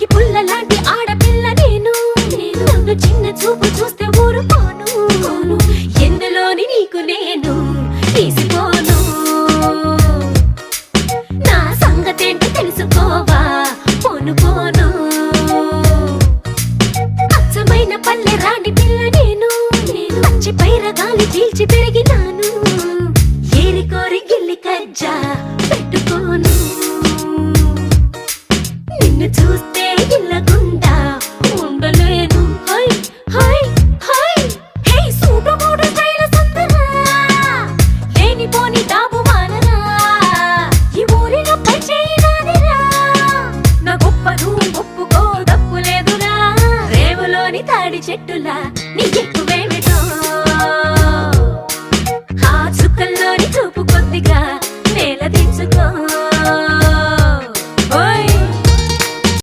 అగ్గి పుల్ల లాంటి ఆడపిల్ల నేను నన్ను చిన్న చూపు చూస్తే ఊరుకోను ఎందులోని నీకు నేను తీసిపోను నా సంగతేంటి తెలుసుకోవా పోను పోను అచ్చమైన పల్లె రాణి పిల్ల నేను పచ్చి పైర గాలి చీల్చి పెరిగినాను ఏరి కోరి గిల్లి కజ్జా పెట్టుకోను నిన్ను చూస్తే ఇల్లగుండా ఉండలేను హై హై హై హే సూటు మూడు స్టైల్ సుందరా లేనిపోని డాబు మానరా ఈ ఊరిలో పై చేయనాదిరా నా గొప్ప నువ్వు ఒప్పుకో తప్పు లేదురా రేవులోని తాడి చెట్టులా